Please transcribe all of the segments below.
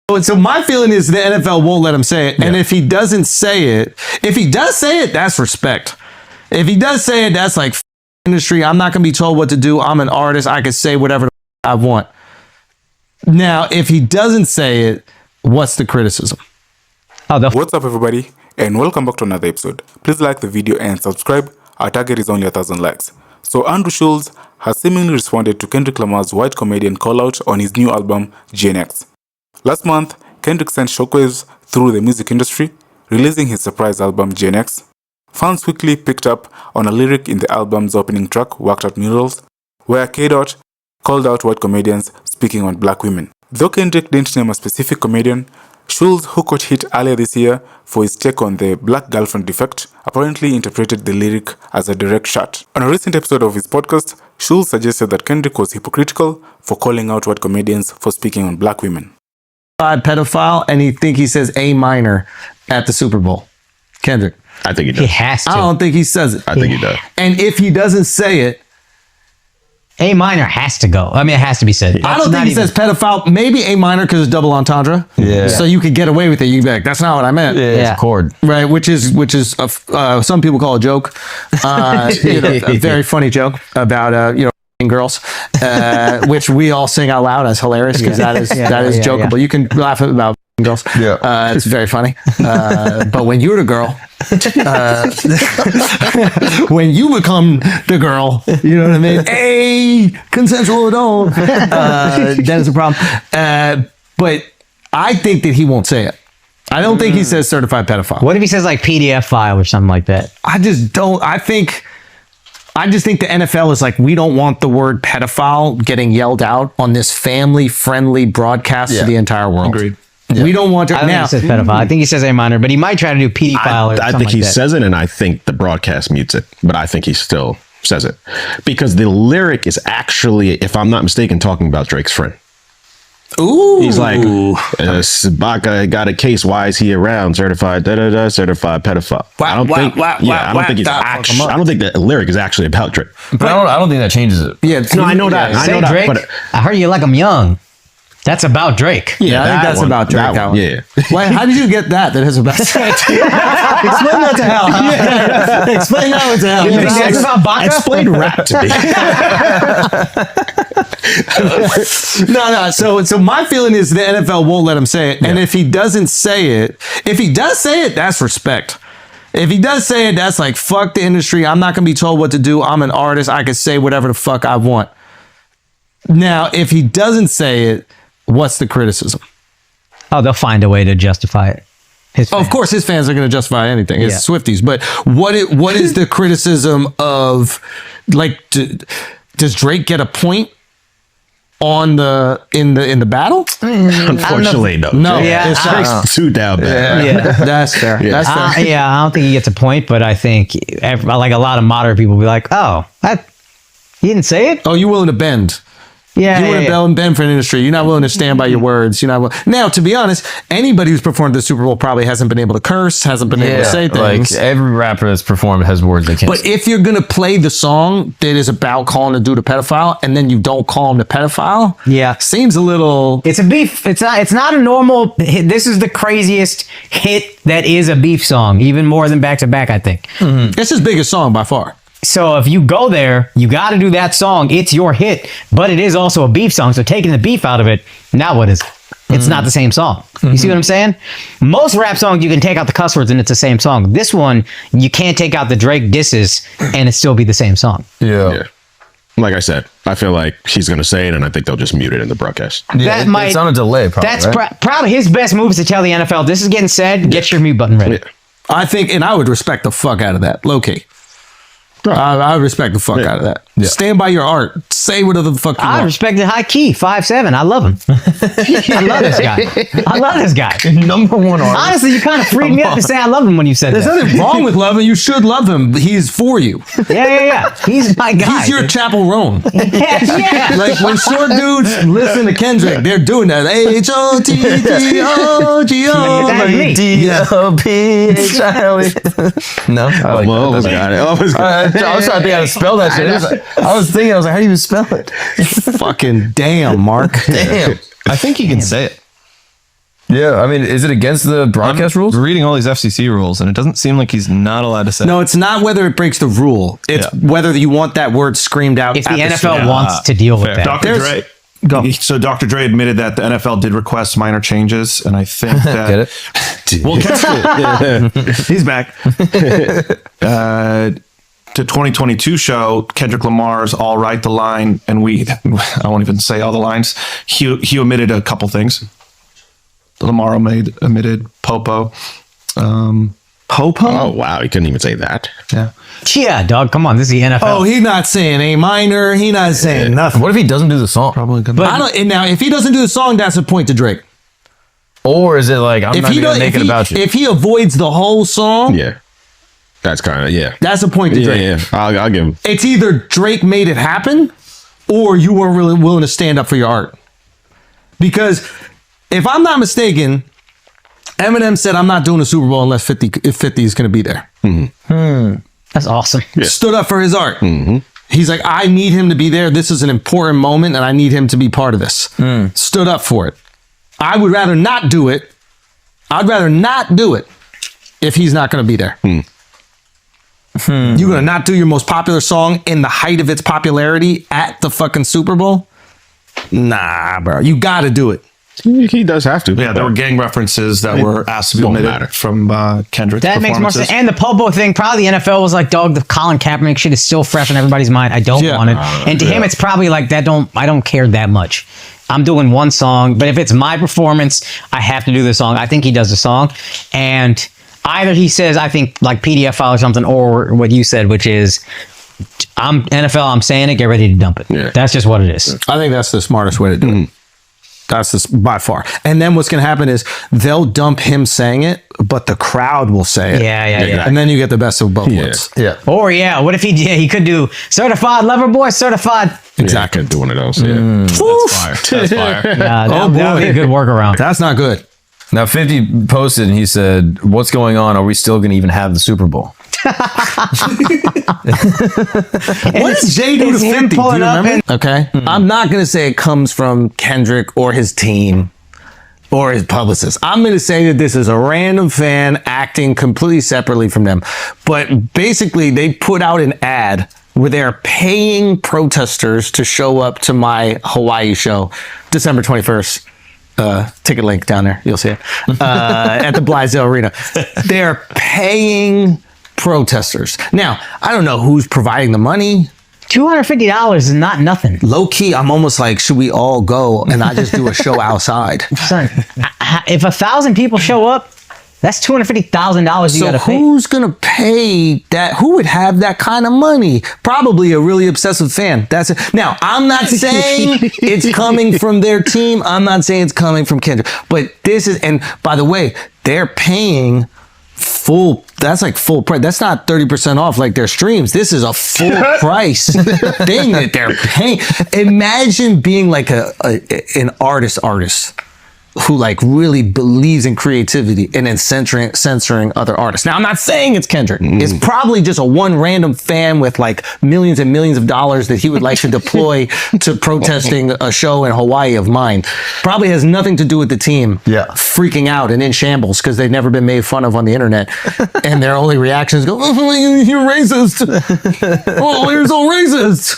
So my feeling is the NFL won't let him say it. And if he doesn't say it, that's respect. If he does say it, that's like industry. I'm not going to be told what to do. I'm an artist. I can say whatever I want. Now, if he doesn't say it, what's the criticism? What's up, everybody? And welcome back to another episode. Please like the video and subscribe. Our target is only 1,000 likes. So Andrew Schulz has seemingly responded to Kendrick Lamar's white comedian call-out on his new album, Gen X. Last month, Kendrick sent shockwaves through the music industry, releasing his surprise album, Gen X. Fans quickly picked up on a lyric in the album's opening track, Worked Out Murals, where K-Dot called out white comedians speaking on black women. Though Kendrick didn't name a specific comedian, Schulz, who got hit earlier this year for his take on the black girlfriend defect, apparently interpreted the lyric as a direct shot. On a recent episode of his podcast, Schulz suggested that Kendrick was hypocritical for calling out white comedians for speaking on black women. Pedophile, and he says A minor at the Super Bowl. Kendrick. I think he does. He has to. I don't think he says it. I think he does. And if he doesn't say it, A minor has to go. I mean, it has to be said. I don't think he says pedophile. Maybe A minor because it's double entendre. Yeah. So you could get away with it. You be like, that's not what I meant. Yeah. It's a chord. Right, which is some people call a joke. A very funny joke about girls, which we all sing out loud as hilarious because that is jokeable. Yeah. You can laugh about girls. Yeah, it's very funny. But when you're the girl, when you become the girl, you know what I mean? Hey, consensual adult. That is a problem. But I think that he won't say it. I don't think he says certified pedophile. What if he says like PDF file or something like that? I just don't. I just think the NFL is like, we don't want the word pedophile getting yelled out on this family-friendly broadcast to the entire world. Agreed. Yeah. We don't want to. I don't think he says pedophile. I think he says A minor, but he might try to do pedophile or something I think he like that. says it, and I think the broadcast mutes it, but I think he still says it. Because the lyric is actually, if I'm not mistaken, talking about Drake's friend. Ooh. He's like, Sabaka got a case. Why is he around? Certified certified pedophile. I don't think the lyric is actually about Drake. But I don't think that changes it. Yeah, no, I know that. Say Drake, but I heard you like him young. That's about Drake. Yeah, I think that's about Drake. That one. Yeah. Wait, how did you get that? That is about Explain that to Hal. Yeah. Explain that to Hal. You think that's about Baka? Explain rap to me. No. So my feeling is the NFL won't let him say it. And if he doesn't say it, if he does say it, that's respect. If he does say it, that's like, fuck the industry. I'm not going to be told what to do. I'm an artist. I can say whatever the fuck I want. Now, if he doesn't say it, what's the criticism? Oh, they'll find a way to justify it. Of course, his fans are going to justify anything. It's Swifties. But what is the criticism of, like, does Drake get a point on in the battle? Unfortunately, no. No, Drake's too down bad. Yeah, that's fair. Yeah. That's fair. I don't think he gets a point, but I think like a lot of moderate people will be like, oh, he didn't say it? Oh, you're willing to bend. Yeah, you want to bend for an industry. You're not willing to stand by your words. You're not now, to be honest, anybody who's performed at the Super Bowl probably hasn't been able to curse, hasn't been able to say things. Like every rapper that's performed has words they can't But say. if you're going to play the song that is about calling a dude a pedophile and then you don't call him the pedophile, seems a little... It's a beef. It's not a normal hit. This is the craziest hit that is a beef song, even more than Back to Back, I think. Mm-hmm. It's his biggest song by far. So if you go there, you got to do that song. It's your hit, but it is also a beef song. So taking the beef out of it, now what is it? It's not the same song. You see what I'm saying? Most rap songs, you can take out the cuss words and it's the same song. This one, you can't take out the Drake disses and it still be the same song. Yeah. Like I said, I feel like he's going to say it, and I think they'll just mute it in the broadcast. Yeah, it's on a delay, probably. That's probably his best move is to tell the NFL, this is getting said, get your mute button ready. Yeah. I think, and I would respect the fuck out of that, low-key. I respect the fuck out of that. Yeah. Stand by your art. Say whatever the fuck you want. I respect it high key. 5'7". I love him. I love this guy. I love this guy. Number one artist. Honestly, you kind of freed me up to say I love him when you said There's that. There's nothing wrong with loving. You should love him. He's for you. Yeah. He's my guy. He's your chaperone. Yeah. Like when short dudes listen to Kendrick, they're doing that. H-O-T-T-O-G-O. No? Almost got it. Almost got it. I was trying to think how to spell that shit. I was thinking, how do you even spell it? Fucking damn, Mark. Damn. I think he can say it. Yeah, I mean, is it against the broadcast rules? Reading all these FCC rules, and it doesn't seem like he's not allowed to say. No, it's not whether it breaks the rule. It's whether you want that word screamed out. If the at NFL wants to deal with that. Dr. Dre. So Dr. Dre admitted that the NFL did request minor changes, and I think that Get it? well, he's back. The 2022 show, Kendrick Lamar's "All Right" the line, and I won't even say all the lines. He omitted a couple things. Lamar omitted Popo. Popo? Oh, wow. He couldn't even say that. Yeah, dog. Come on. This is the NFL. Oh, he's not saying A minor. He's not saying nothing. What if he doesn't do the song? Probably gonna. I don't, and now, if he doesn't do the song, that's a point to Drake. Or is it like, I'm not even naked about you? If he avoids the whole song, Yeah. That's kind of, that's a point to Drake. Yeah. I'll give him. It's either Drake made it happen or you weren't really willing to stand up for your art. Because if I'm not mistaken, Eminem said, I'm not doing a Super Bowl unless 50 is going to be there. That's awesome. Stood up for his art. He's like, I need him to be there. This is an important moment and I need him to be part of this. Stood up for it. I would rather not do it. I'd rather not do it if he's not going to be there. You're going to not do your most popular song in the height of its popularity at the fucking Super Bowl? Nah, bro. You got to do it. He does have to. Yeah, there were gang references that were asked to be omitted from Kendrick's That makes more performances. sense. And the Popo thing, probably the NFL was like, dog, the Colin Kaepernick shit is still fresh in everybody's mind. I don't want it. And to him, it's probably like, I don't care that much. I'm doing one song, but if it's my performance, I have to do the song. I think he does the song. And either he says, I think like PDF file or something, or what you said, which is, I'm NFL, I'm saying it, get ready to dump it. Yeah. That's just what it is. I think that's the smartest way to do it. That's just by far. And then what's going to happen is they'll dump him saying it, but the crowd will say it. Yeah. And then you get the best of both worlds. Yeah. Or what if he could do certified lover boy, certified. Exactly. Do one of those. Yeah. That's fire. That would be a good workaround. That's not good. Now, 50 posted and he said, what's going on? Are we still going to even have the Super Bowl? What did Jay do to 50? Do you remember? Okay. I'm not going to say it comes from Kendrick or his team or his publicist. I'm going to say that this is a random fan acting completely separately from them. But basically, they put out an ad where they're paying protesters to show up to my Hawaii show, December 21st. Ticket link down there. You'll see it. At the Blaisdell Arena. They're paying protesters. Now, I don't know who's providing the money. $250 is not nothing. Low key, I'm almost like, should we all go and I just do a show outside? Son, if 1,000 people show up, that's $250,000 you got to pay. Who's gonna pay that? Who would have that kind of money? Probably a really obsessive fan. That's it. Now, I'm not saying it's coming from their team. I'm not saying it's coming from Kendrick. But this is, and by the way, they're paying full. That's like full price. That's not 30% off like their streams. This is a full price thing that they're paying. Imagine being like an artist who like really believes in creativity and then censoring other artists. Now, I'm not saying it's Kendrick. It's probably just a one random fan with like millions and millions of dollars that he would like to deploy to protesting a show in Hawaii of mine. Probably has nothing to do with the team freaking out and in shambles because they've never been made fun of on the internet. And their only reactions go, oh, you're racist. Oh, you're so racist.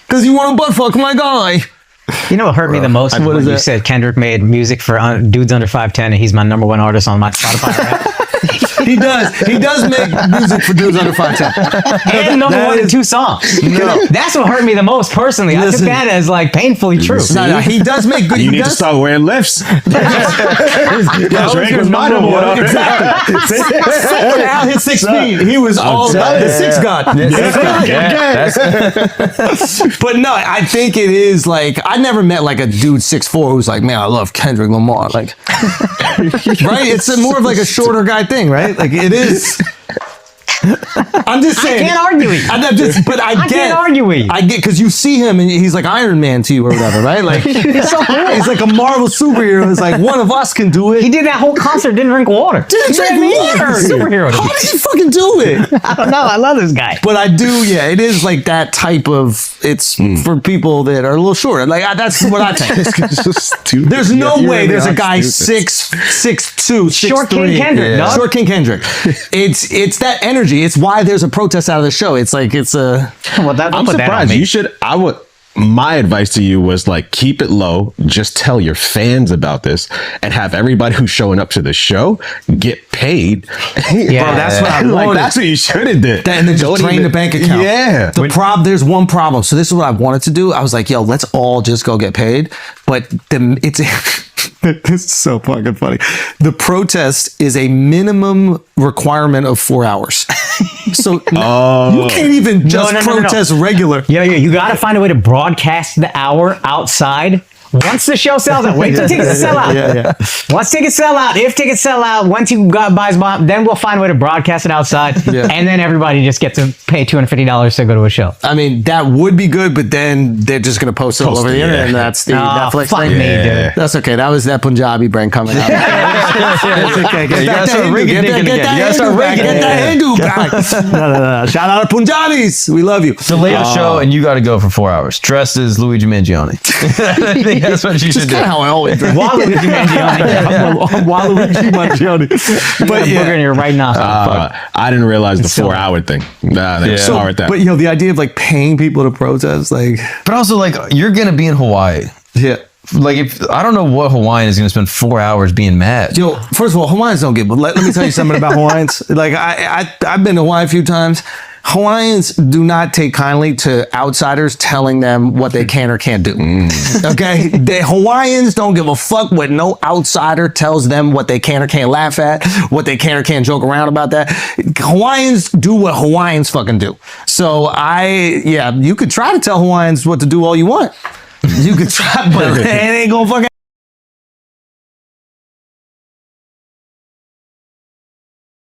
Because you want to butt fuck my guy. You know what hurt me the most? When you said Kendrick made music for dudes under 5'10", and he's my #1 artist on my Spotify rap. He does make music for dudes under 5'10". And #1 in 2 songs. No. That's what hurt me the most personally. I took that as like painfully true. No, he does make good. You need to start wearing lifts. Drake was my #1. Exactly. Someone out hit 6 feet. He was all about his 6 god. But no, I think it is like, I never met like a dude 6'4" who's like, man, I love Kendrick Lamar. Like, right? It's more of like a shorter guy thing, right? Like it is. I'm just saying. I can't argue with you. I get. can't argue with you. I get because you see him and he's like Iron Man to you or whatever, right? Like he's like a Marvel superhero. It's like one of us can do it. He did that whole concert, didn't drink water. Didn't drink water. Superhero. How did he fucking do it? I don't know. I love this guy. But I do, yeah. It is like that type of. It's for people that are a little short. Like that's what I think. There's no way there's a guy 6'2", Short King 6'3". Kendrick, no? Short King Kendrick. It's that energy. It's why there's a protest out of the show. It's like it's a. Well, that, I'm put that on surprised. me. You should. I would. My advice to you was like keep it low. Just tell your fans about this and have everybody who's showing up to the show get paid. Yeah. Bro, that's what I Like, wanted. that's what you should have did. And then just Don't drain even- the bank account. Yeah. There's one problem. So this is what I wanted to do. I was like, yo, let's all just go get paid. But it's it's so fucking funny. The protest is a minimum requirement of 4 hours. So you can't even just No. protest regular. Yeah, you got to find a way to broadcast the hour outside. Once the show sells out, wait till tickets sell out. Yeah. Once tickets sell out, if tickets sell out, once you buys bomb, then we'll find a way to broadcast it outside, and then everybody just gets to pay $250 to go to a show. I mean, that would be good, but then they're just going to post it all over the internet, and that's the Netflix fuck thing. me, dude. That's okay. That was that Punjabi brain coming out. It's okay. Get you that gotta start Hindu. rinking Get dinking that again. You gotta start Hindu back. rinking Get that Hindu back. No. Shout out to Punjabis. We love you. Delay the show and you got to go for 4 hours. Dressed as Luigi Mangione. I think that's what you should do. Kind of how I always dress. Waluigi Mangione. Waluigi Mangione. But booger in your right nostril. I didn't realize the 4 hour thing. Nah, they So- saw it that. But the idea of like paying people to protest, like, But also, like, you're going to be in Hawaii. yeah. Like, if I don't know what Hawaiian is going to spend 4 hours being mad. Yo, first of all, Hawaiians don't get, but let me tell you something about Hawaiians. Like I've been to Hawaii a few times. Hawaiians do not take kindly to outsiders telling them what they can or can't do. Okay? The Hawaiians don't give a fuck what no outsider tells them what they can or can't laugh at, what they can or can't joke around about that. Hawaiians do what Hawaiians fucking do. So you could try to tell Hawaiians what to do all you want. You could try, but it ain't gonna fucking